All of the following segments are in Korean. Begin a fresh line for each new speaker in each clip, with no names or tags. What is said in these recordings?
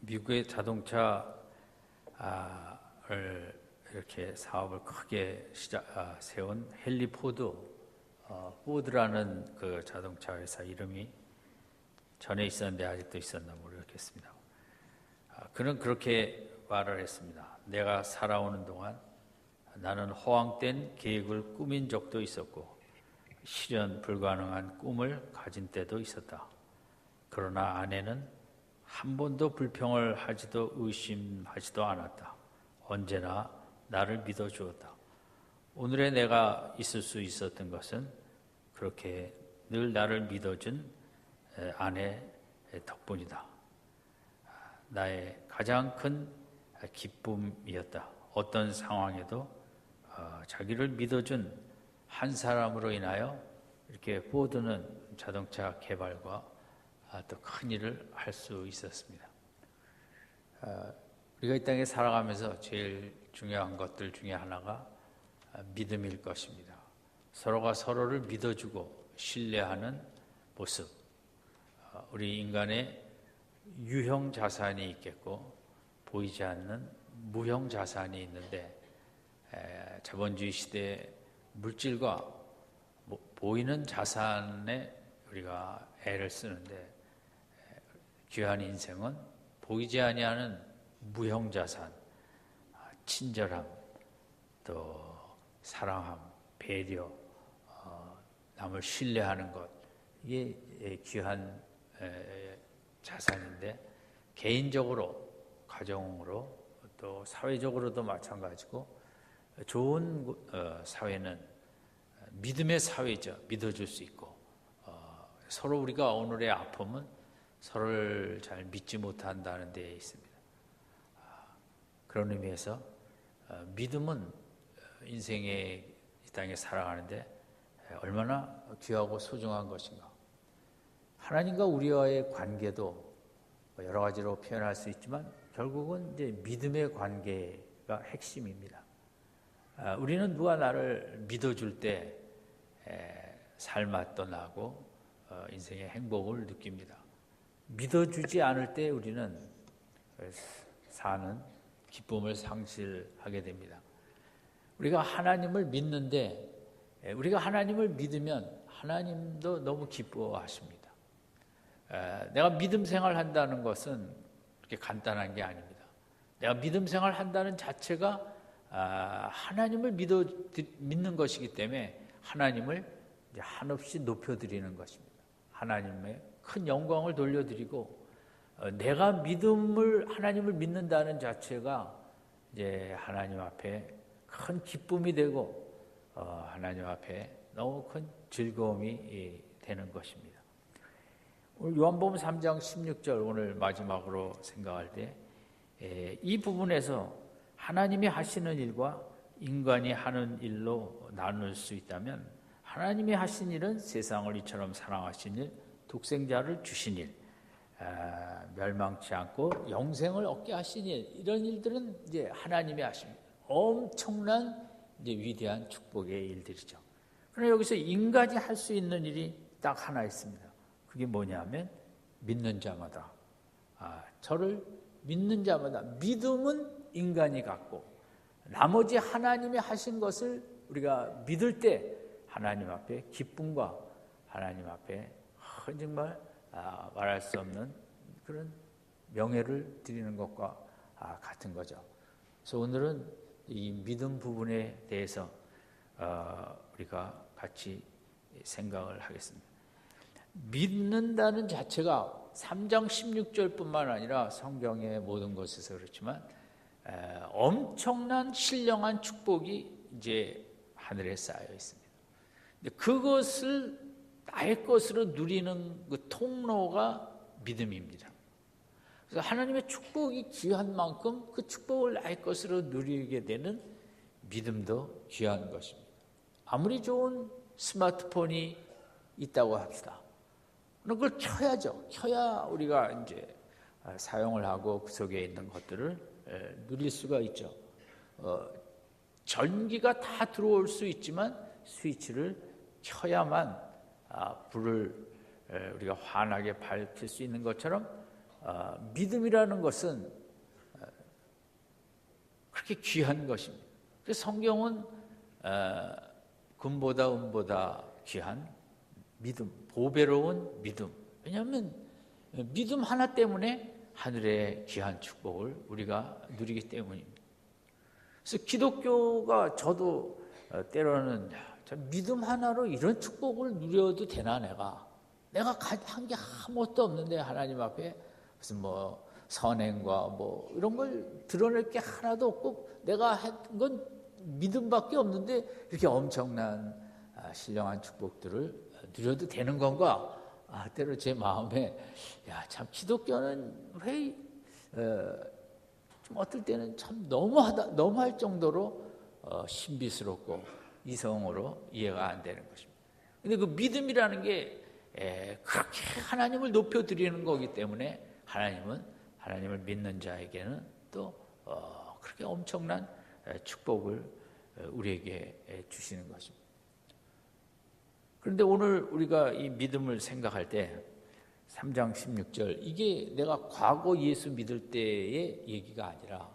미국의 자동차를 이렇게 사업을 크게 세운 헨리 포드라는 그 자동차 회사 이름이 전에 있었는데 아직도 있었나 모르겠습니다. 그는 그렇게 말을 했습니다. 내가 살아오는 동안 나는 허황된 계획을 꾸민 적도 있었고 실현 불가능한 꿈을 가진 때도 있었다. 그러나 아내는 한 번도 불평을 하지도 의심하지도 않았다. 언제나 나를 믿어주었다. 오늘의 내가 있을 수 있었던 것은 그렇게 늘 나를 믿어준 아내 덕분이다. 나의 가장 큰 기쁨이었다. 어떤 상황에도 자기를 믿어준 한 사람으로 인하여 이렇게 포드는 자동차 개발과 또 큰 일을 할 수 있었습니다. 우리가 이 땅에 살아가면서 제일 중요한 것들 중에 하나가 믿음일 것입니다. 서로가 서로를 믿어주고 신뢰하는 모습. 우리 인간의 유형 자산이 있겠고 보이지 않는 무형 자산이 있는데 자본주의 시대의 물질과 보이는 자산에 우리가 애를 쓰는데 귀한 인생은 보이지 아니하는 무형 자산, 친절함, 또 사랑함, 배려, 남을 신뢰하는 것, 이게 귀한 자산인데 개인적으로, 가정으로, 또 사회적으로도 마찬가지고 좋은 사회는 믿음의 사회죠. 믿어줄 수 있고 서로 우리가 오늘의 아픔은 서로를 잘 믿지 못한다는 데에 있습니다. 그런 의미에서 믿음은 인생의 이 땅에 살아가는데 얼마나 귀하고 소중한 것인가. 하나님과 우리와의 관계도 여러 가지로 표현할 수 있지만 결국은 이제 믿음의 관계가 핵심입니다. 우리는 누가 나를 믿어줄 때 살맛도 나고 인생의 행복을 느낍니다. 믿어주지 않을 때 우리는 사는 기쁨을 상실하게 됩니다. 우리가 하나님을 믿는데 우리가 하나님을 믿으면 하나님도 너무 기뻐하십니다. 내가 믿음 생활한다는 것은 그렇게 간단한 게 아닙니다. 내가 믿음 생활한다는 자체가 하나님을 믿는 것이기 때문에 하나님을 한없이 높여드리는 것입니다. 하나님의 큰 영광을 돌려드리고 내가 하나님을 믿는다는 자체가 이제 하나님 앞에 큰 기쁨이 되고 하나님 앞에 너무 큰 즐거움이 되는 것입니다. 오늘 요한복음 3장 16절 오늘 마지막으로 생각할 때 이 부분에서 하나님이 하시는 일과 인간이 하는 일로 나눌 수 있다면 하나님이 하신 일은 세상을 이처럼 사랑하신 일, 독생자를 주신 일, 멸망치 않고 영생을 얻게 하신 일, 이런 일들은 이제 하나님이 하십니다. 엄청난 이제 위대한 축복의 일들이죠. 그러나 여기서 인간이 할 수 있는 일이 딱 하나 있습니다. 그게 뭐냐면 믿는 자마다, 저를 믿는 자마다, 믿음은 인간이 갖고 나머지 하나님이 하신 것을 우리가 믿을 때 하나님 앞에 기쁨과 하나님 앞에 정말 말할 수 없는 그런 명예를 드리는 것과 같은 거죠. 그래서 오늘은 이 믿음 부분에 대해서 우리가 같이 생각을 하겠습니다. 믿는다는 자체가 3장 16절뿐만 아니라 성경의 모든 것에서 그렇지만 엄청난 신령한 축복이 이제 하늘에 쌓여 있습니다. 근데 그것을 나의 것으로 누리는 그 통로가 믿음입니다. 그래서 하나님의 축복이 귀한 만큼 그 축복을 나의 것으로 누리게 되는 믿음도 귀한 것입니다. 아무리 좋은 스마트폰이 있다고 합시다. 그걸 켜야죠. 켜야 우리가 이제 사용을 하고 그 속에 있는 것들을 누릴 수가 있죠. 전기가 다 들어올 수 있지만 스위치를 켜야만 불을 우리가 환하게 밝힐 수 있는 것처럼 믿음이라는 것은 그렇게 귀한 것입니다. 그래서 성경은 금보다 은보다 귀한 믿음, 보배로운 믿음. 왜냐하면 믿음 하나 때문에 하늘의 귀한 축복을 우리가 누리기 때문입니다. 그래서 기독교가 저도 때로는 믿음 하나로 이런 축복을 누려도 되나 내가 한 게 아무것도 없는데 하나님 앞에 무슨 뭐 선행과 뭐 이런 걸 드러낼 게 하나도 없고 내가 한 건 믿음밖에 없는데 이렇게 엄청난 신령한 축복들을 누려도 되는 건가? 때로 제 마음에 참 기독교는 왜 좀 어떨 때는 참 너무할 정도로 신비스럽고 이성으로 이해가 안 되는 것입니다. 근데 그 믿음이라는 게 그렇게 하나님을 높여드리는 거기 때문에 하나님을 믿는 자에게는 또 그렇게 엄청난 축복을 우리에게 주시는 것입니다. 그런데 오늘 우리가 이 믿음을 생각할 때 3장 16절 이게 내가 과거 예수 믿을 때의 얘기가 아니라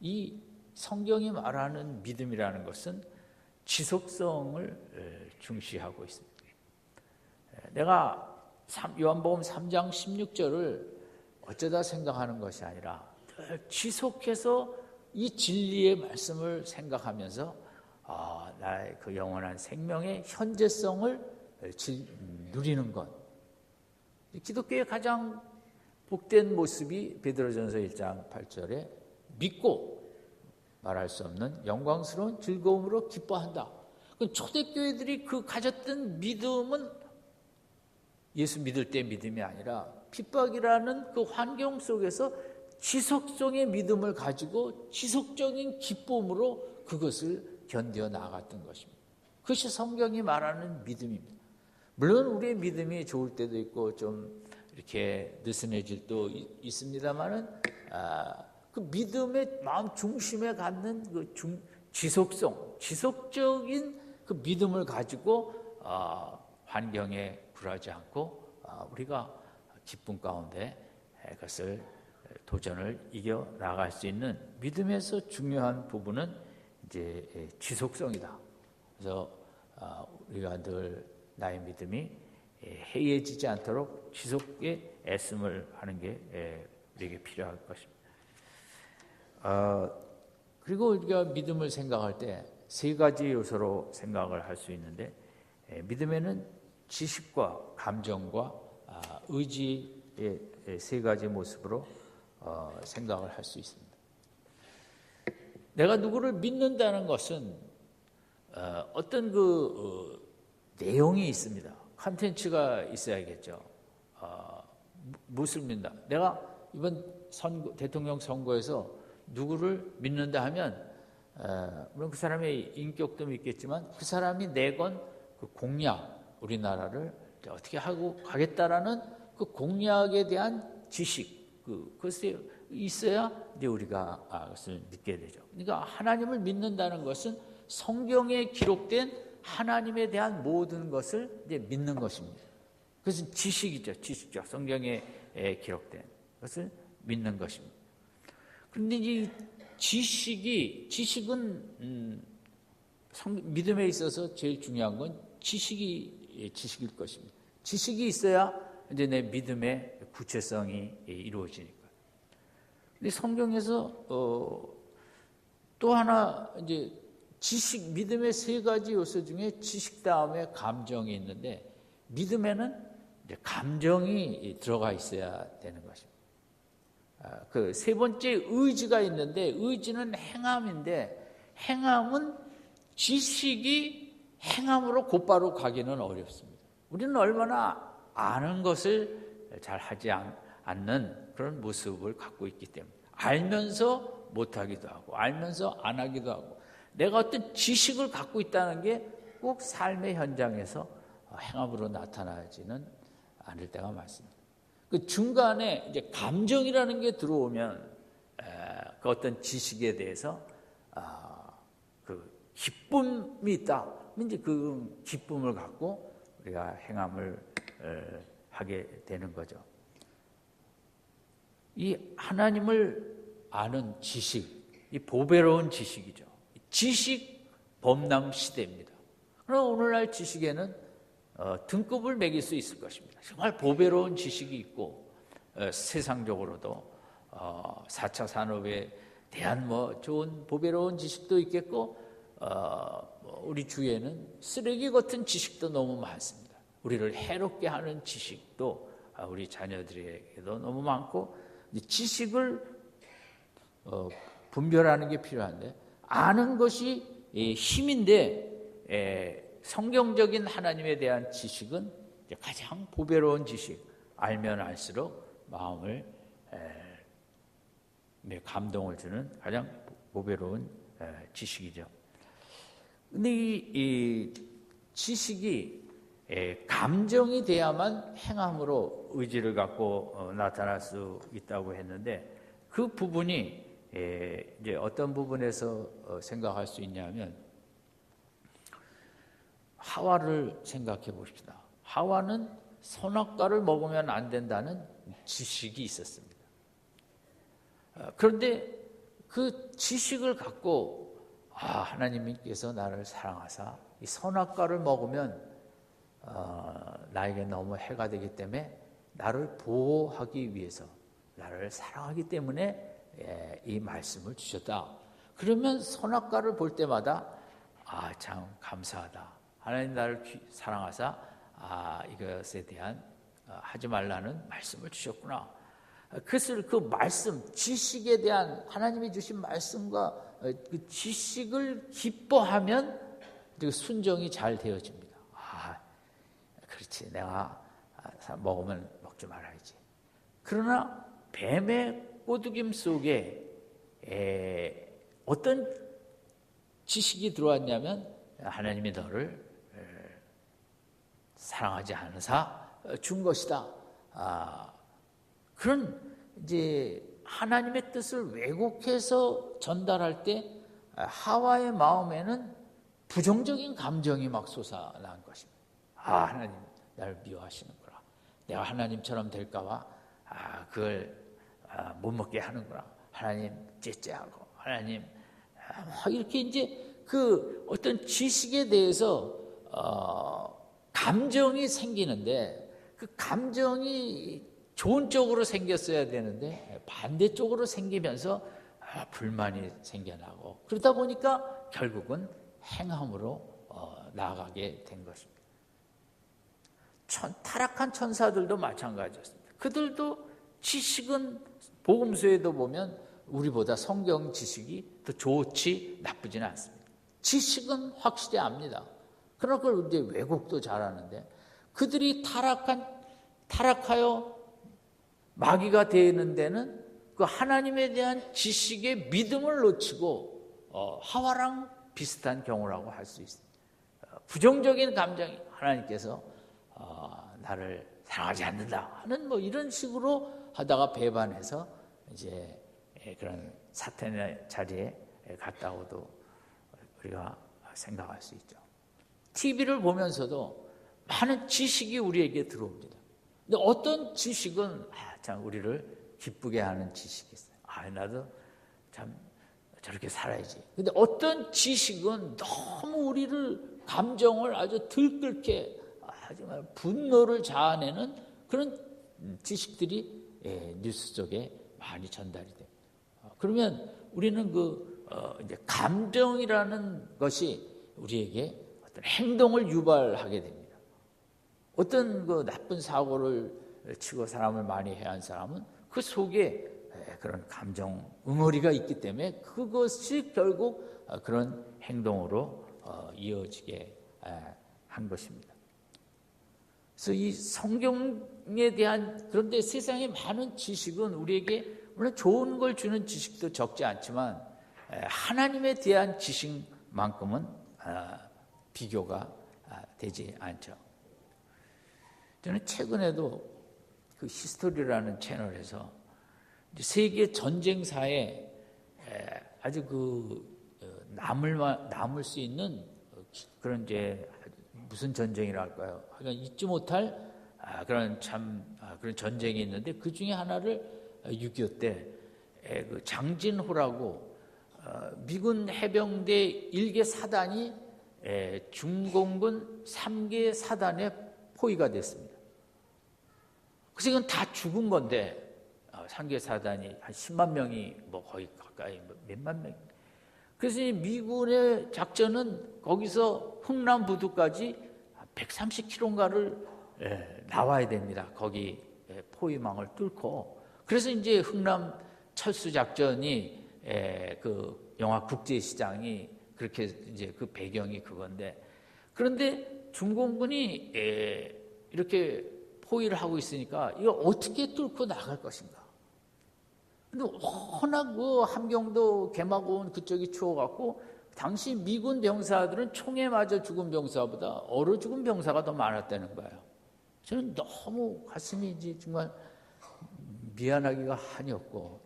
이 성경이 말하는 믿음이라는 것은 지속성을 중시하고 있습니다. 내가 요한복음 3장 16절을 어쩌다 생각하는 것이 아니라 늘 지속해서 이 진리의 말씀을 생각하면서 나의 그 영원한 생명의 현재성을 누리는 것. 기독교의 가장 복된 모습이 베드로전서 1장 8절에 믿고 말할 수 없는 영광스러운 즐거움으로 기뻐한다. 초대교회들이 그 가졌던 믿음은 예수 믿을 때 믿음이 아니라 핍박이라는 그 환경 속에서 지속적인 믿음을 가지고 지속적인 기쁨으로 그것을 견뎌 나갔던 것입니다. 그것이 성경이 말하는 믿음입니다. 물론 우리의 믿음이 좋을 때도 있고 좀 이렇게 느슨해질 때도 있습니다만은 그 믿음의 마음 중심에 갖는 그 지속적인 그 믿음을 가지고 환경에 굴하지 않고 우리가 기쁨 가운데 그것을 도전을 이겨 나갈 수 있는 믿음에서 중요한 부분은 이제 지속성이다. 그래서 우리가 늘 나의 믿음이 해이해지지 않도록 지속의 애씀을 하는 게 우리에게 필요할 것입니다. 그리고 우리가 믿음을 생각할 때 세 가지 요소로 생각을 할 수 있는데 믿음에는 지식과 감정과 의지의 세 가지 모습으로 생각을 할 수 있습니다. 내가 누구를 믿는다는 것은 어떤 내용이 있습니다. 컨텐츠가 있어야겠죠. 무엇을 믿는다. 내가 이번 대통령 선거에서 누구를 믿는다 하면 물론 그 사람의 인격도 믿겠지만 그 사람이 내건 그 공약, 우리나라를 어떻게 하고 가겠다라는 그 공약에 대한 지식, 그것이 있어야 이제 우리가 그것을 믿게 되죠. 그러니까 하나님을 믿는다는 것은 성경에 기록된 하나님에 대한 모든 것을 이제 믿는 것입니다. 그것은 지식이죠. 지식적 성경에 기록된 것을 믿는 것입니다. 그런데 이 지식은 믿음에 있어서 제일 중요한 건 지식일 것입니다. 지식이 있어야 이제 내 믿음의 구체성이 이루어지니까. 근데 성경에서 또 하나 이제 믿음의 세 가지 요소 중에 지식 다음에 감정이 있는데 믿음에는 이제 감정이 들어가 있어야 되는 것입니다. 그 세 번째 의지가 있는데 의지는 행함인데 행함은 지식이 행함으로 곧바로 가기는 어렵습니다. 우리는 얼마나 아는 것을 잘 하지 않는 그런 모습을 갖고 있기 때문에 알면서 못하기도 하고 알면서 안 하기도 하고 내가 어떤 지식을 갖고 있다는 게 꼭 삶의 현장에서 행함으로 나타나지는 않을 때가 많습니다. 그 중간에 이제 감정이라는 게 들어오면 그 어떤 지식에 대해서 그 기쁨이 있다. 이제 그 기쁨을 갖고 우리가 행함을 하게 되는 거죠. 이 하나님을 아는 지식, 이 보배로운 지식이죠. 지식 범람 시대입니다. 그러나 오늘날 지식에는 등급을 매길 수 있을 것입니다. 정말 보배로운 지식이 있고 세상적으로도 4차 산업에 대한 좋은 보배로운 지식도 있겠고 우리 주위에는 쓰레기 같은 지식도 너무 많습니다. 우리를 해롭게 하는 지식도 우리 자녀들에게도 너무 많고 지식을 분별하는 게 필요한데 아는 것이 힘인데 성경적인 하나님에 대한 지식은 가장 보배로운 지식, 알면 알수록 마음을 감동을 주는 가장 보배로운 지식이죠. 근데 이 지식이 감정이 돼야만 행함으로 의지를 갖고 나타날 수 있다고 했는데 그 부분이 이제 어떤 부분에서 생각할 수 있냐면 하와를 생각해 봅시다. 하와는 선악과를 먹으면 안 된다는 지식이 있었습니다. 그런데 그 지식을 갖고 하나님께서 나를 사랑하사 이 선악과를 먹으면 나에게 너무 해가 되기 때문에 나를 보호하기 위해서 나를 사랑하기 때문에 이 말씀을 주셨다. 그러면 선악과를 볼 때마다 참 감사하다. 하나님 나를 사랑하사 이것에 대한 하지 말라는 말씀을 주셨구나. 그것을 그 말씀, 지식에 대한 하나님이 주신 말씀과 그 지식을 기뻐하면 순종이 잘 되어집니다. 그렇지. 내가 먹으면 먹지 말아야지. 그러나 뱀의 꼬드김 속에 어떤 지식이 들어왔냐면 하나님이 너를 사랑하지 않으사 준 것이다. 그런 이제 하나님의 뜻을 왜곡해서 전달할 때 하와의 마음에는 부정적인 감정이 막 솟아난 것입니다. 하나님 나를 미워하시는구나. 내가 하나님처럼 될까봐 그걸 못 먹게 하는구나. 하나님 째째하고 하나님 이렇게 이제 그 어떤 지식에 대해서 감정이 생기는데 그 감정이 좋은 쪽으로 생겼어야 되는데 반대쪽으로 생기면서 불만이 생겨나고 그러다 보니까 결국은 행함으로 나아가게 된 것입니다. 타락한 천사들도 마찬가지였습니다. 그들도 지식은 복음서에도 보면 우리보다 성경 지식이 더 좋지 나쁘지는 않습니다. 지식은 확실히 압니다. 그러나 그걸 이제 왜곡도 잘하는데 그들이 타락하여 마귀가 되는 데는 그 하나님에 대한 지식의 믿음을 놓치고 하와랑 비슷한 경우라고 할 수 있습니다. 부정적인 감정이 하나님께서 나를 사랑하지 않는다 하는 이런 식으로 하다가 배반해서 이제 그런 사탄의 자리에 갔다고도 우리가 생각할 수 있죠. TV를 보면서도 많은 지식이 우리에게 들어옵니다. 근데 어떤 지식은 참 우리를 기쁘게 하는 지식이 있어요. 나도 참 저렇게 살아야지. 근데 어떤 지식은 너무 우리를 감정을 아주 들끓게 하지만 분노를 자아내는 그런 지식들이 뉴스 속에 많이 전달이 돼요. 그러면 우리는 이제 감정이라는 것이 우리에게 어떤 행동을 유발하게 됩니다. 어떤 나쁜 사고를 치고 사람을 많이 해한 사람은 그 속에 그런 감정 응어리가 있기 때문에 그것이 결국 그런 행동으로 이어지게 한 것입니다. 그래서 이 성경에 대한 그런데 세상의 많은 지식은 우리에게 물론 좋은 걸 주는 지식도 적지 않지만 하나님에 대한 지식만큼은 비교가 되지 않죠. 저는 최근에도 그 히스토리라는 채널에서 세계 전쟁사에 아주 남을 수 있는 그런 이제 무슨 전쟁이라 할까요? 그러니까 잊지 못할 그런 그런 전쟁이 있는데 그 중에 하나를 6.25 때 그 장진호라고 미군 해병대 1개 사단이 중공군 3개 사단에 포위가 됐습니다. 그래서 이건 다 죽은 건데 3개 사단이 한 10만 명이 뭐 거의 가까이 몇만 명. 그래서 미군의 작전은 거기서 흥남부두까지 130km인가를 나와야 됩니다. 거기 포위망을 뚫고. 그래서 이제 흥남 철수 작전이 그 영화 국제시장이 그렇게 이제 그 배경이 그건데, 그런데 중공군이 이렇게 포위를 하고 있으니까 이거 어떻게 뚫고 나갈 것인가? 근데 워낙 그 함경도 개마고원 그쪽이 추워갖고 당시 미군 병사들은 총에 맞아 죽은 병사보다 얼어 죽은 병사가 더 많았다는 거예요. 저는 너무 가슴이 이제 정말 미안하기가 한이 없고,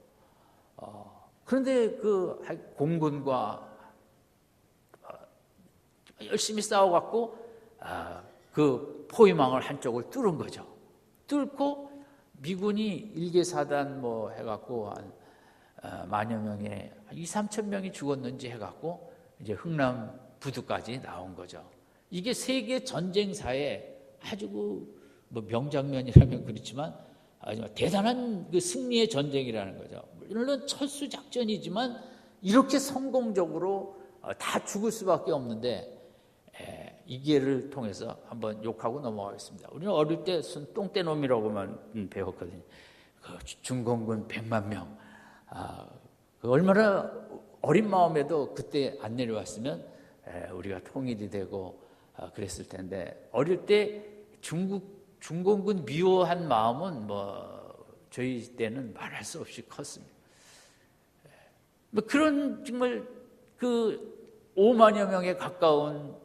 그런데 그 공군과 열심히 싸워갖고 그 포위망을 한쪽을 뚫은 거죠. 뚫고 미군이 1개 사단 뭐 해갖고 한 만여 명의 2, 3천 명이 죽었는지 해갖고 이제 흥남 부두까지 나온 거죠. 이게 세계 전쟁사에 아주 뭐 명장면이라면 그렇지만 아주 대단한 그 승리의 전쟁이라는 거죠. 물론 철수 작전이지만 이렇게 성공적으로 다 죽을 수밖에 없는데, 이 기회를 통해서 한번 욕하고 넘어가겠습니다. 우리는 어릴 때 똥떼놈이라고만 배웠거든요. 그 중공군 100만 명. 얼마나 어린 마음에도 그때 안 내려왔으면 우리가 통일이 되고 그랬을 텐데, 어릴 때 중공군 미워한 마음은 뭐 저희 때는 말할 수 없이 컸습니다. 뭐 그런 정말 그 5만여 명에 가까운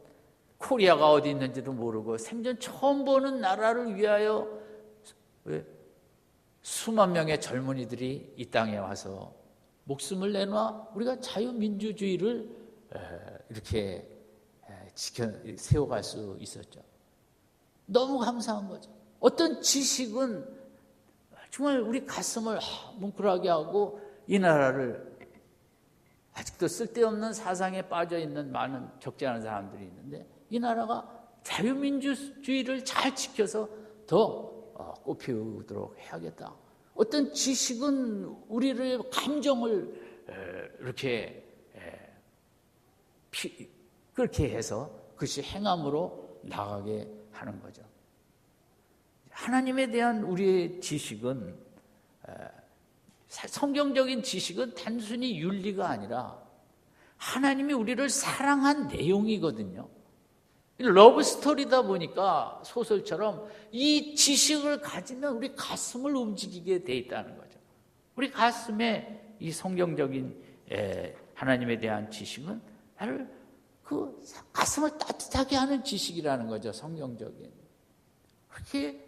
코리아가 어디 있는지도 모르고 생전 처음 보는 나라를 위하여 수만 명의 젊은이들이 이 땅에 와서 목숨을 내놔 우리가 자유민주주의를 이렇게 세워갈 수 있었죠. 너무 감사한 거죠. 어떤 지식은 정말 우리 가슴을 뭉클하게 하고, 이 나라를 아직도 쓸데없는 사상에 빠져있는 많은 적지 않은 사람들이 있는데, 이 나라가 자유민주주의를 잘 지켜서 더 꽃피우도록 해야겠다. 어떤 지식은 우리를 감정을 이렇게 그렇게 해서 그것이 행함으로 나가게 하는 거죠. 하나님에 대한 우리의 지식은, 성경적인 지식은 단순히 윤리가 아니라 하나님이 우리를 사랑한 내용이거든요. 러브 스토리다 보니까 소설처럼 이 지식을 가지면 우리 가슴을 움직이게 돼 있다는 거죠. 우리 가슴에 이 성경적인 하나님에 대한 지식은 나를 그 가슴을 따뜻하게 하는 지식이라는 거죠. 성경적인. 그렇게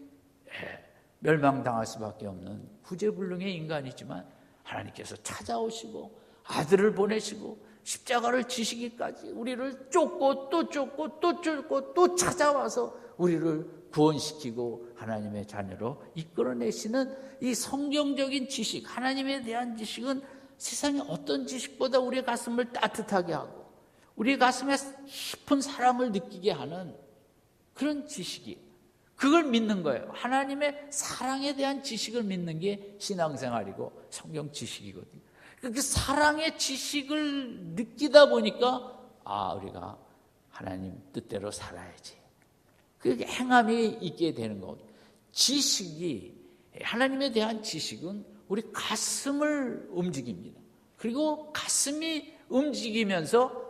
멸망당할 수밖에 없는 구제불능의 인간이지만 하나님께서 찾아오시고 아들을 보내시고 십자가를 지시기까지 우리를 쫓고 또 쫓고 또 쫓고 또 찾아와서 우리를 구원시키고 하나님의 자녀로 이끌어내시는 이 성경적인 지식, 하나님에 대한 지식은 세상의 어떤 지식보다 우리의 가슴을 따뜻하게 하고 우리의 가슴에 깊은 사랑을 느끼게 하는 그런 지식이, 그걸 믿는 거예요. 하나님의 사랑에 대한 지식을 믿는 게 신앙생활이고 성경 지식이거든요. 그 사랑의 지식을 느끼다 보니까 우리가 하나님 뜻대로 살아야지. 그게 행함이 있게 되는 거거든요. 지식이, 하나님에 대한 지식은 우리 가슴을 움직입니다. 그리고 가슴이 움직이면서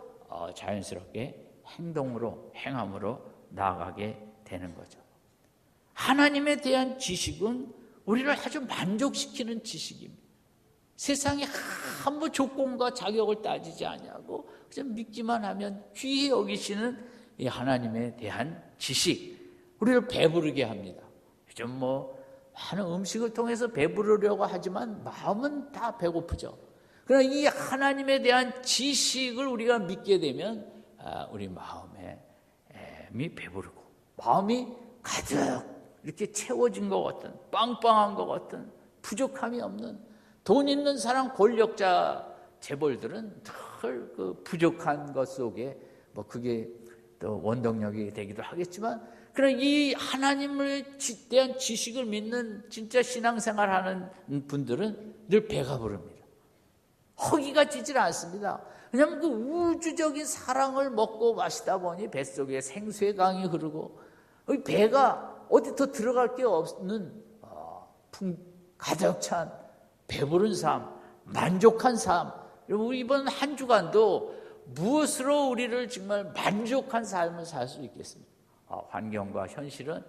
자연스럽게 행동으로, 행함으로 나아가게 되는 거죠. 하나님에 대한 지식은 우리를 아주 만족시키는 지식입니다. 세상에 아무 조건과 자격을 따지지 아니하고 그냥 믿기만 하면 귀히 여기시는 이 하나님에 대한 지식, 우리를 배부르게 합니다. 요즘 뭐 많은 음식을 통해서 배부르려고 하지만 마음은 다 배고프죠. 그러나 이 하나님에 대한 지식을 우리가 믿게 되면 우리 마음이 배부르고 마음이 가득 이렇게 채워진 것 같은, 빵빵한 것 같은, 부족함이 없는, 돈 있는 사람, 권력자, 재벌들은 늘 그 부족한 것 속에 그게 또 원동력이 되기도 하겠지만, 그런 이 하나님을 대한 지식을 믿는 진짜 신앙생활하는 분들은 늘 배가 부릅니다. 허기가 지질 않습니다. 왜냐하면 그 우주적인 사랑을 먹고 마시다 보니 뱃속에 생수의 강이 흐르고, 배가 어디 더 들어갈 게 없는 가득 찬 배부른 삶, 만족한 삶. 우리 이번 한 주간도 무엇으로 우리를 정말 만족한 삶을 살 수 있겠습니까? 환경과 현실은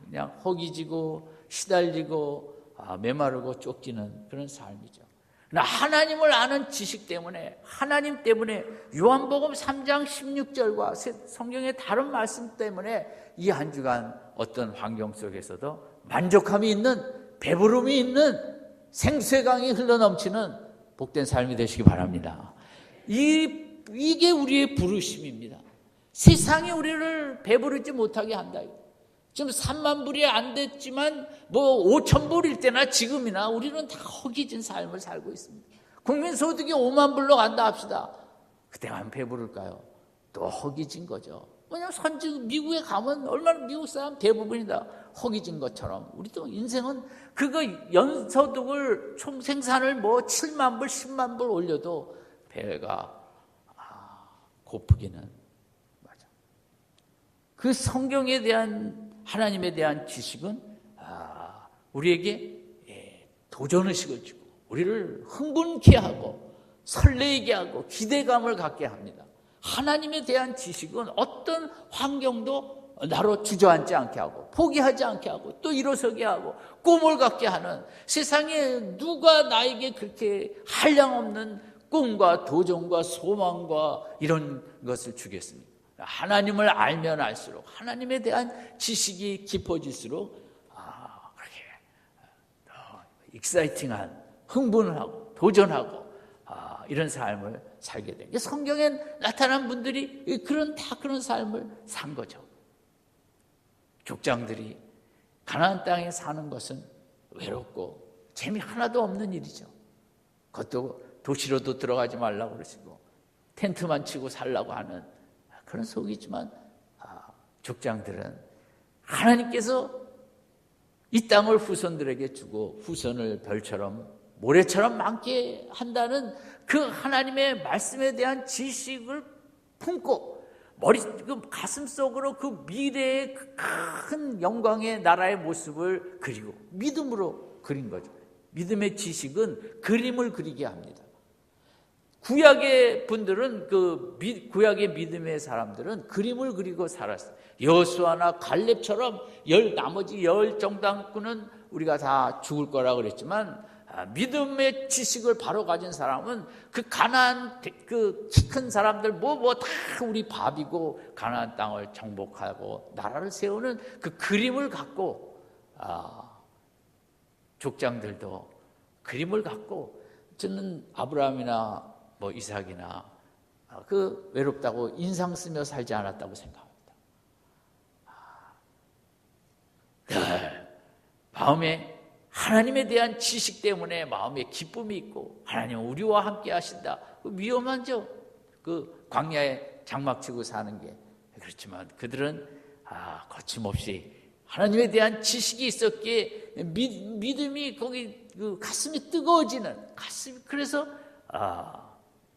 그냥 허기지고 시달리고 메마르고 쫓기는 그런 삶이죠. 그러나 하나님을 아는 지식 때문에, 하나님 때문에, 요한복음 3장 16절과 성경의 다른 말씀 때문에 이 한 주간 어떤 환경 속에서도 만족함이 있는, 배부름이 있는, 생수의 강이 흘러넘치는 복된 삶이 되시기 바랍니다. 이게 우리의 부르심입니다. 세상이 우리를 배부르지 못하게 한다. 지금 3만 불이 안 됐지만 5천 불일 때나 지금이나 우리는 다 허기진 삶을 살고 있습니다. 국민소득이 5만 불로 간다 합시다. 그때만 배부를까요? 또 허기진 거죠. 왜냐하면 미국에 가면 얼마나 미국 사람 대부분이 다 허기진 것처럼, 우리도 인생은 그거 연소득을 총 생산을 7만 불, 10만 불 올려도 배가 고프기는, 맞아. 그 성경에 대한, 하나님에 대한 지식은 우리에게 도전의식을 주고 우리를 흥분케 하고 설레게 하고 기대감을 갖게 합니다. 하나님에 대한 지식은 어떤 환경도 나로 주저앉지 않게 하고 포기하지 않게 하고 또 일어서게 하고 꿈을 갖게 하는, 세상에 누가 나에게 그렇게 한량없는 꿈과 도전과 소망과 이런 것을 주겠습니까? 하나님을 알면 알수록, 하나님에 대한 지식이 깊어질수록 그렇게 더 익사이팅한, 흥분을 하고 도전하고 이런 삶을 살게 돼요. 성경에 나타난 분들이 그런 삶을 산 거죠. 족장들이 가나안 땅에 사는 것은 외롭고 재미 하나도 없는 일이죠. 그것도 도시로도 들어가지 말라고 그러시고 텐트만 치고 살라고 하는 그런 속이지만, 족장들은 하나님께서 이 땅을 후손들에게 주고 후손을 별처럼 모래처럼 많게 한다는 그 하나님의 말씀에 대한 지식을 품고 가슴 속으로 그 미래의 큰 영광의 나라의 모습을 그리고 믿음으로 그린 거죠. 믿음의 지식은 그림을 그리게 합니다. 구약의 분들은, 구약의 믿음의 사람들은 그림을 그리고 살았어요. 여호수아나 갈렙처럼 나머지 10정당꾼은 우리가 다 죽을 거라고 그랬지만, 믿음의 지식을 바로 가진 사람은 그 가나안, 그 키 큰 사람들 다 우리 밥이고 가나안 땅을 정복하고 나라를 세우는 그 그림을 갖고, 족장들도 그림을 갖고, 저는 아브라함이나 이삭이나 그 외롭다고 인상 쓰며 살지 않았다고 생각합니다. 마음에 하나님에 대한 지식 때문에 마음에 기쁨이 있고, 하나님은 우리와 함께 하신다. 위험하죠. 그 광야에 장막 치고 사는 게. 그렇지만 그들은 거침없이 하나님에 대한 지식이 있었기에 믿음이 거기 가슴이 뜨거워지는, 그래서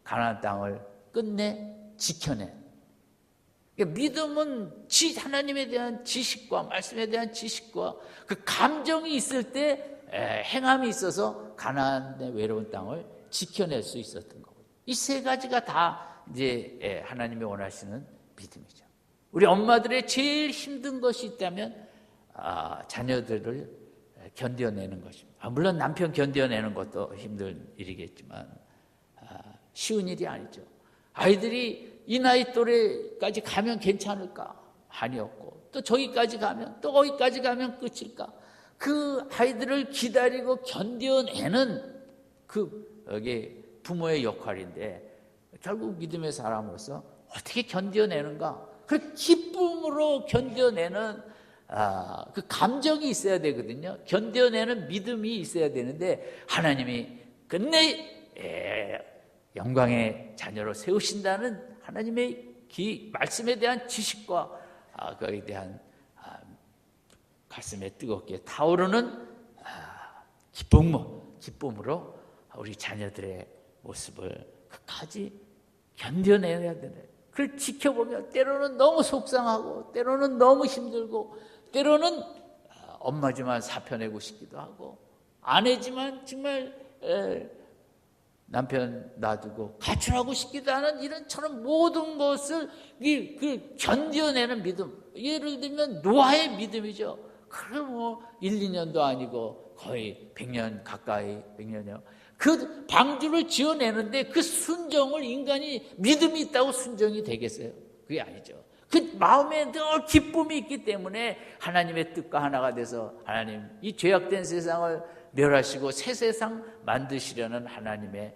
가나안 땅을 끝내 지켜낸. 믿음은 하나님에 대한 지식과 말씀에 대한 지식과 그 감정이 있을 때 행함이 있어서 가나안의 외로운 땅을 지켜낼 수 있었던 거고, 이 세 가지가 다 이제 하나님이 원하시는 믿음이죠. 우리 엄마들의 제일 힘든 것이 있다면 자녀들을 견뎌내는 것입니다. 물론 남편 견뎌내는 것도 힘든 일이겠지만 쉬운 일이 아니죠. 아이들이 이 나이 또래까지 가면 괜찮을까? 아니었고, 또 저기까지 가면, 또 거기까지 가면 끝일까? 그 아이들을 기다리고 견뎌내는 그게 부모의 역할인데, 결국 믿음의 사람으로서 어떻게 견뎌내는가? 그 기쁨으로 견뎌내는 그 감정이 있어야 되거든요. 견뎌내는 믿음이 있어야 되는데 하나님이 끝내 영광의 자녀로 세우신다는 하나님의 말씀에 대한 지식과 그에 대한 가슴에 뜨겁게 타오르는 기쁨으로 우리 자녀들의 모습을 끝까지 견뎌내야 되네. 그걸 지켜보면 때로는 너무 속상하고 때로는 너무 힘들고 때로는 엄마지만 사표내고 싶기도 하고 아내지만 정말 남편 놔두고 가출하고 싶기도 하는 이런처럼 모든 것을 그 견뎌내는 믿음, 예를 들면 노아의 믿음이죠. 그럼 뭐 1, 2년도 아니고 거의 100년 가까이 100년이요. 그 방주를 지어내는데 그 순종을 인간이 믿음이 있다고 순종이 되겠어요? 그게 아니죠. 그 마음에 늘 기쁨이 있기 때문에 하나님의 뜻과 하나가 돼서 하나님 이 죄악된 세상을 멸하시고 새 세상 만드시려는 하나님의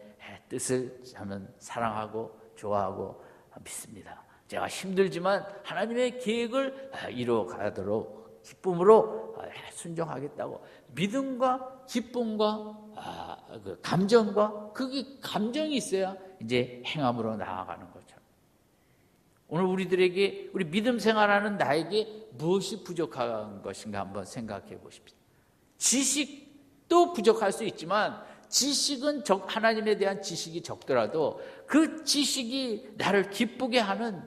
뜻을 저는 사랑하고 좋아하고 믿습니다. 제가 힘들지만 하나님의 계획을 이루어가도록 기쁨으로 순종하겠다고 믿음과 기쁨과 그 감정과 그게 감정이 있어야 이제 행함으로 나아가는 거죠. 오늘 우리들에게 우리 믿음 생활하는 나에게 무엇이 부족한 것인가 한번 생각해 보십시오. 지식도 부족할 수 있지만 지식은 하나님에 대한 지식이 적더라도 그 지식이 나를 기쁘게 하는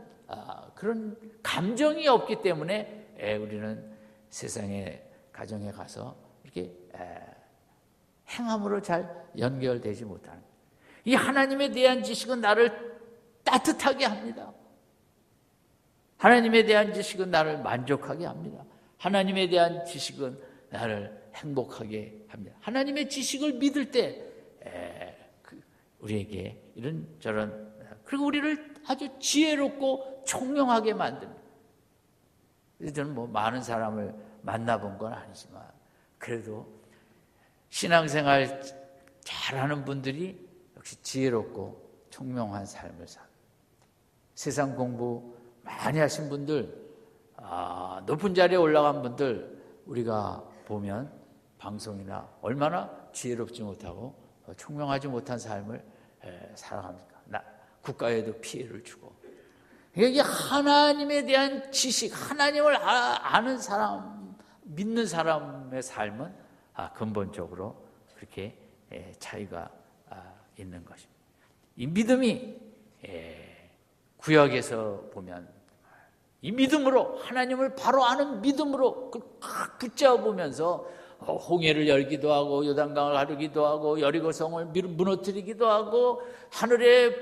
그런 감정이 없기 때문에 우리는 세상의 가정에 가서 이렇게 행함으로 잘 연결되지 못하는 이 하나님에 대한 지식은 나를 따뜻하게 합니다. 하나님에 대한 지식은 나를 만족하게 합니다. 하나님에 대한 지식은 나를 행복하게 합니다. 하나님의 지식을 믿을 때 우리에게 이런저런 그리고 우리를 아주 지혜롭고 총명하게 만듭니다. 저는 뭐 많은 사람을 만나본 건 아니지만 그래도 신앙생활 잘하는 분들이 역시 지혜롭고 총명한 삶을 삽니다. 세상 공부 많이 하신 분들, 높은 자리에 올라간 분들 우리가 보면 방송이나 얼마나 지혜롭지 못하고 총명하지 못한 삶을 살아갑니까? 국가에도 피해를 주고. 이게 하나님에 대한 지식, 하나님을 아는 사람, 믿는 사람의 삶은 근본적으로 그렇게 차이가 있는 것입니다. 이 믿음이 구약에서 보면 이 믿음으로 하나님을 바로 아는 믿음으로 붙잡으면서 홍해를 열기도 하고 요단강을 가르기도 하고 여리고성을 무너뜨리기도 하고 하늘에서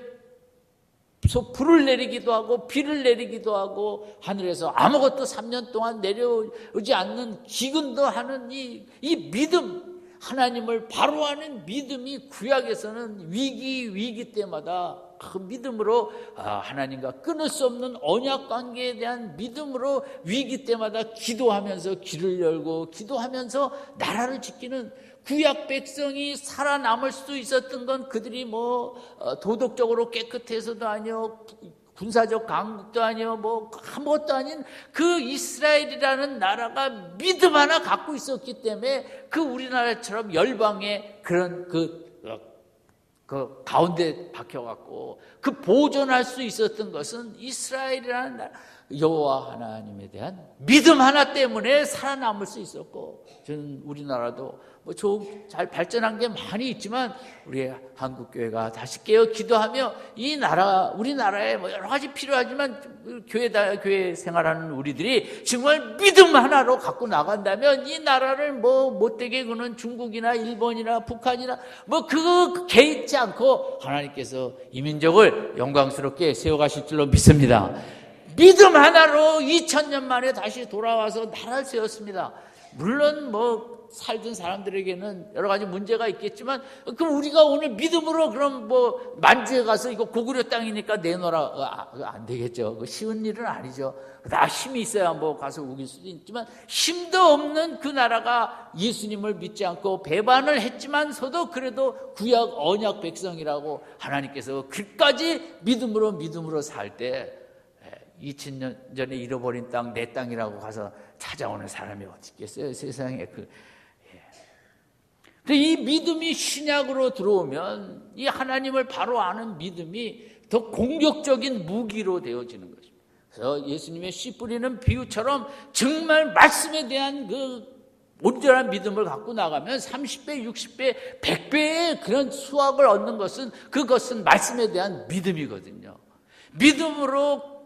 불을 내리기도 하고 비를 내리기도 하고 하늘에서 아무것도 3년 동안 내려오지 않는 기근도 하는 이 믿음, 하나님을 바로 아는 믿음이 구약에서는 위기 때마다 그 믿음으로 하나님과 끊을 수 없는 언약 관계에 대한 믿음으로 위기 때마다 기도하면서 길을 열고 기도하면서 나라를 지키는 구약 백성이 살아남을 수 있었던 건 그들이 뭐 도덕적으로 깨끗해서도 아니요 군사적 강국도 아니요 뭐 아무것도 아닌 그 이스라엘이라는 나라가 믿음 하나 갖고 있었기 때문에 그 우리나라처럼 열방의 그런 그 가운데 박혀갖고 그 보존할 수 있었던 것은 이스라엘이라는 나라 여호와 하나님에 대한 믿음 하나 때문에 살아남을 수 있었고 저는 우리나라도 뭐 잘 발전한 게 많이 있지만 우리 한국교회가 다시 깨어 기도하며 이 나라 우리나라에 뭐 여러 가지 필요하지만 교회 생활하는 우리들이 정말 믿음 하나로 갖고 나간다면 이 나라를 뭐 못되게 구는 중국이나 일본이나 북한이나 뭐 그거 개의치 않고 하나님께서 이 민족을 영광스럽게 세워가실 줄로 믿습니다. 믿음 하나로 2000년 만에 다시 돌아와서 나라를 세웠습니다. 물론 뭐 살던 사람들에게는 여러 가지 문제가 있겠지만 그럼 우리가 오늘 믿음으로 그럼 뭐 만주에 가서 이거 고구려 땅이니까 내놓으라 안 되겠죠. 쉬운 일은 아니죠. 다 힘이 있어야 뭐 가서 우길 수도 있지만 힘도 없는 그 나라가 예수님을 믿지 않고 배반을 했지만서도 그래도 구약 언약 백성이라고 하나님께서 그까지 믿음으로 살 때 2000년 전에 잃어버린 땅, 내 땅이라고 가서 찾아오는 사람이 어디 있겠어요? 세상에. 근데 이 믿음이 신약으로 들어오면 이 하나님을 바로 아는 믿음이 더 공격적인 무기로 되어지는 것입니다. 그래서 예수님의 씨 뿌리는 비유처럼 정말 말씀에 대한 그 온전한 믿음을 갖고 나가면 30배, 60배, 100배의 그런 수확을 얻는 것은 그것은 말씀에 대한 믿음이거든요. 믿음으로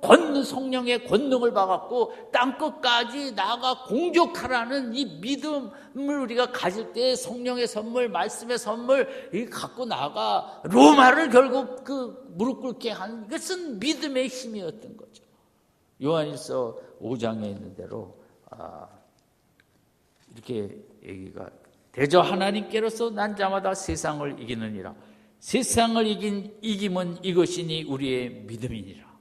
성령의 권능을 받았고 땅끝까지 나아가 공격하라는 이 믿음을 우리가 가질 때 성령의 선물, 말씀의 선물 갖고 나가 로마를 결국 그 무릎 꿇게 한 이것은 믿음의 힘이었던 거죠. 요한일서 5장에 있는 대로 이렇게 얘기가 대저 하나님께로서 난 자마다 세상을 이기느니라. 세상을 이김은 이것이니 우리의 믿음이니라.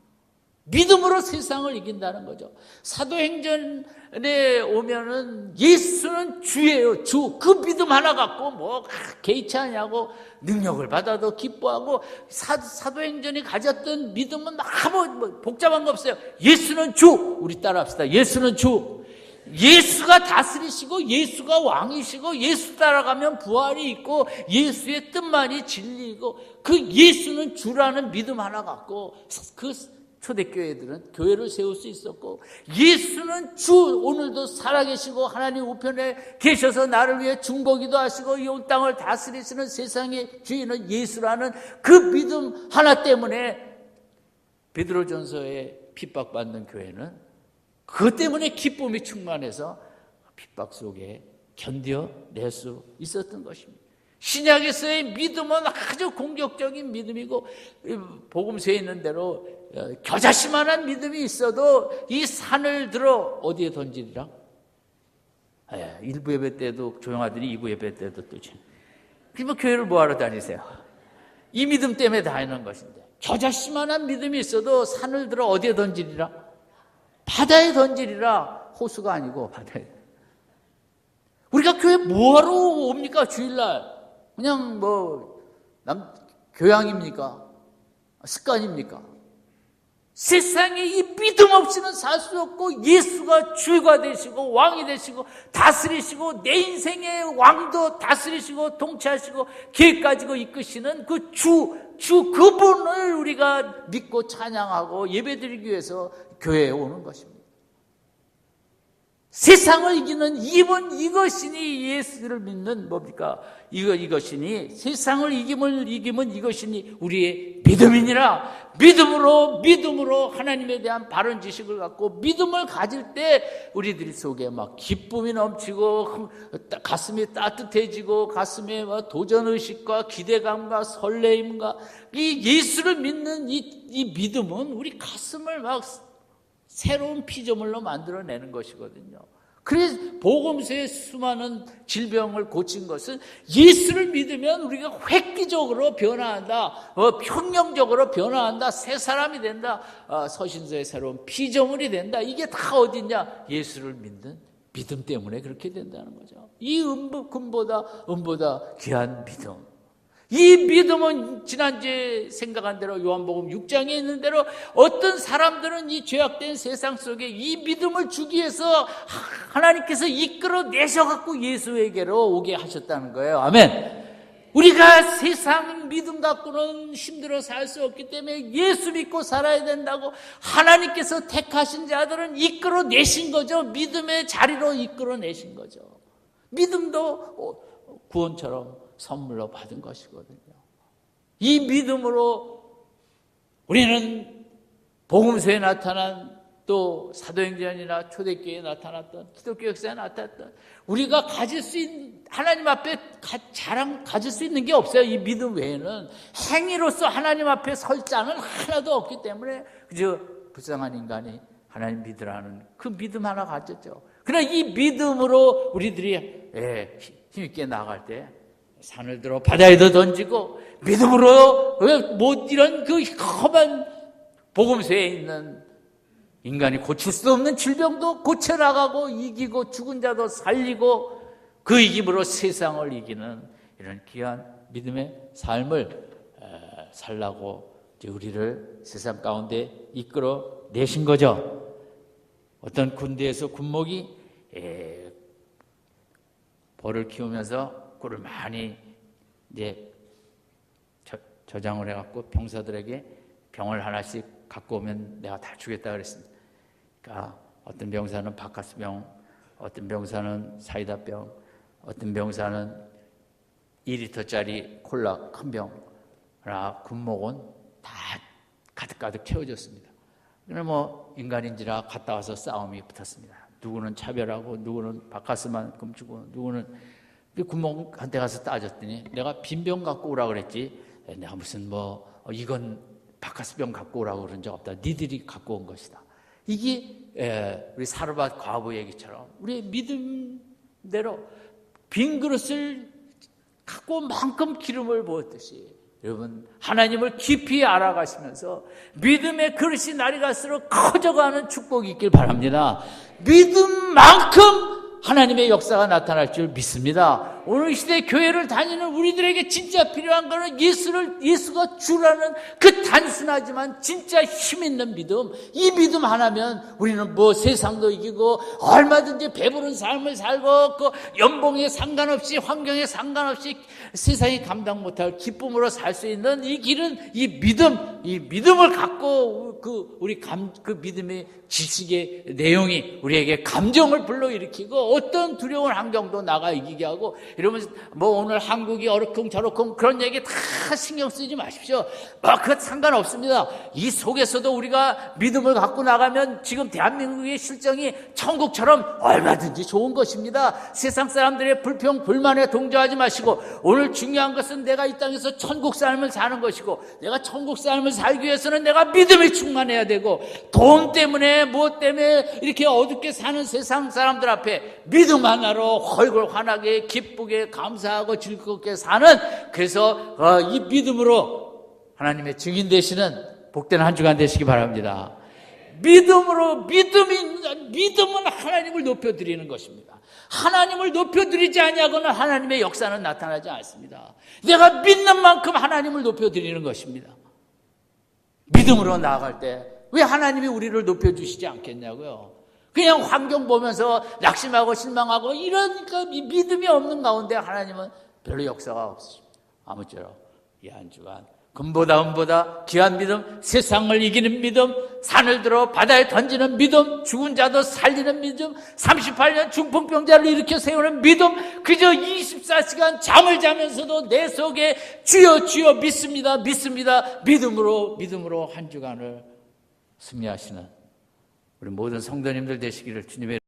믿음으로 세상을 이긴다는 거죠. 사도행전에 오면은 예수는 주예요. 주. 그 믿음 하나 갖고 뭐 개의치 않냐고 능력을 받아도 기뻐하고 사도행전이 가졌던 믿음은 아무 복잡한 거 없어요. 예수는 주. 우리 따라합시다. 예수는 주. 예수가 다스리시고 예수가 왕이시고 예수 따라가면 부활이 있고 예수의 뜻만이 진리이고 그 예수는 주라는 믿음 하나 갖고 그 초대교회들은 교회를 세울 수 있었고 예수는 주 오늘도 살아계시고 하나님 우편에 계셔서 나를 위해 중보기도 하시고 이 온 땅을 다스리시는 세상의 주인은 예수라는 그 믿음 하나 때문에 베드로전서에 핍박받는 교회는 그것 때문에 기쁨이 충만해서 핍박 속에 견뎌낼 수 있었던 것입니다. 신약에서의 믿음은 아주 공격적인 믿음이고 복음서에 있는 대로 겨자씨만한 믿음이 있어도 이 산을 들어 어디에 던지리라? 1부 예배 때도 조용하더니 2부 예배 때도 또 그러면 교회를 뭐하러 다니세요? 이 믿음 때문에 다니는 것인데 겨자씨만한 믿음이 있어도 산을 들어 어디에 던지리라? 바다에 던지리라. 호수가 아니고 바다에. 우리가 교회 뭐하러 옵니까? 주일날 그냥 교양입니까? 습관입니까? 세상에 이 믿음 없이는 살 수 없고 예수가 주가 되시고 왕이 되시고 다스리시고 내 인생의 왕도 다스리시고 통치하시고 계획 가지고 이끄시는 그 주 그분을 우리가 믿고 찬양하고 예배드리기 위해서 교회에 오는 것입니다. 세상을 이기는 힘은 이것이니 예수를 믿는 뭡니까? 이것이니 세상을 이기면 이것이니 우리의 믿음이니라. 믿음으로 하나님에 대한 바른 지식을 갖고 믿음을 가질 때 우리들 속에 막 기쁨이 넘치고 가슴이 따뜻해지고 가슴에 막 도전의식과 기대감과 설레임과 이 예수를 믿는 이 믿음은 우리 가슴을 막 새로운 피조물로 만들어내는 것이거든요. 그래서 복음서의 수많은 질병을 고친 것은 예수를 믿으면 우리가 획기적으로 변화한다, 혁명적으로 변화한다, 새 사람이 된다, 서신서의 새로운 피조물이 된다. 이게 다 어디냐? 예수를 믿는 믿음 때문에 그렇게 된다는 거죠. 이 금보다 귀한 믿음. 이 믿음은 지난주에 생각한 대로 요한복음 6장에 있는 대로 어떤 사람들은 이 죄악된 세상 속에 이 믿음을 주기 위해서 하나님께서 이끌어내셔갖고 예수에게로 오게 하셨다는 거예요. 아멘. 우리가 세상 믿음 갖고는 힘들어 살 수 없기 때문에 예수 믿고 살아야 된다고 하나님께서 택하신 자들은 이끌어내신 거죠. 믿음의 자리로 이끌어내신 거죠. 믿음도 구원처럼 선물로 받은 것이거든요. 이 믿음으로 우리는 복음서에 나타난 또 사도행전이나 초대교회에 나타났던 기독교 역사에 나타났던 우리가 가질 수 있는 하나님 앞에 가질 수 있는 게 없어요. 이 믿음 외에는 행위로서 하나님 앞에 설 자는 하나도 없기 때문에 그저 불쌍한 인간이 하나님 믿으라는 그 믿음 하나 가졌죠. 그러나 이 믿음으로 우리들이 힘있게 나아갈 때 산을 들어 바다에도 던지고 믿음으로 못 이런 그 험한 복음서에 있는 인간이 고칠 수 없는 질병도 고쳐나가고 이기고 죽은 자도 살리고 그 이김으로 세상을 이기는 이런 귀한 믿음의 삶을 살라고 이제 우리를 세상 가운데 이끌어 내신 거죠. 어떤 군대에서 군목이 벌을 키우면서 꿀을 많이 이제 저장을 해갖고 병사들에게 병을 하나씩 갖고 오면 내가 다 주겠다 그랬습니다. 그러니까 어떤 병사는 바카스병, 어떤 병사는 사이다병, 어떤 병사는 2리터짜리 콜라 큰 병, 그러나 군목은 다 가득가득 채워졌습니다. 그러나 뭐 인간인지라 갔다 와서 싸움이 붙었습니다. 누구는 차별하고 누구는 바카스만큼 주고 누구는 군목한테 가서 따졌더니 내가 빈병 갖고 오라 그랬지 내가 무슨 뭐 이건 바카스병 갖고 오라고 그런 적 없다. 니들이 갖고 온 것이다. 이게 우리 사르밧 과부 얘기처럼 우리의 믿음대로 빈 그릇을 갖고 온 만큼 기름을 부었듯이 여러분 하나님을 깊이 알아가시면서 믿음의 그릇이 날이 갈수록 커져가는 축복이 있길 바랍니다. 믿음만큼 하나님의 역사가 나타날 줄 믿습니다. 오늘 시대 교회를 다니는 우리들에게 진짜 필요한 것은 예수가 주라는 그 단순하지만 진짜 힘 있는 믿음. 이 믿음 하나면 우리는 뭐 세상도 이기고 얼마든지 배부른 삶을 살고 그 연봉에 상관없이 환경에 상관없이 세상이 감당 못할 기쁨으로 살 수 있는 이 길은 이 믿음을 갖고 그 믿음의 지식의 내용이 우리에게 감정을 불러일으키고 어떤 두려운 환경도 나가 이기게 하고 이러면 뭐 오늘 한국이 어렵쿵 저렇쿵 그런 얘기 다 신경 쓰지 마십시오. 그거 상관없습니다. 이 속에서도 우리가 믿음을 갖고 나가면 지금 대한민국의 실정이 천국처럼 얼마든지 좋은 것입니다. 세상 사람들의 불평 불만에 동조하지 마시고 오늘 중요한 것은 내가 이 땅에서 천국 삶을 사는 것이고 내가 천국 삶을 살기 위해서는 내가 믿음이 충만해야 되고 돈 때문에 무엇 때문에 이렇게 어둡게 사는 세상 사람들 앞에 믿음 하나로 헐골 환하게 기쁘게 감사하고 즐겁게 사는 그래서 이 믿음으로 하나님의 증인 되시는 복된 한 주간 되시기 바랍니다. 믿음은 하나님을 높여드리는 것입니다. 하나님을 높여드리지 아니하고는 하나님의 역사는 나타나지 않습니다. 내가 믿는 만큼 하나님을 높여드리는 것입니다. 믿음으로 나아갈 때 왜 하나님이 우리를 높여주시지 않겠냐고요. 그냥 환경 보면서 낙심하고 실망하고 이러니까 믿음이 없는 가운데 하나님은 별로 역사가 없으십니다. 아무쪼록 이 한 주간 금보다 귀한 믿음, 세상을 이기는 믿음, 산을 들어 바다에 던지는 믿음, 죽은 자도 살리는 믿음, 38년 중풍병자를 일으켜 세우는 믿음, 그저 24시간 잠을 자면서도 내 속에 주여 믿습니다. 믿음으로 한 주간을 승리하시는 우리 모든 성도님들 되시기를 주님의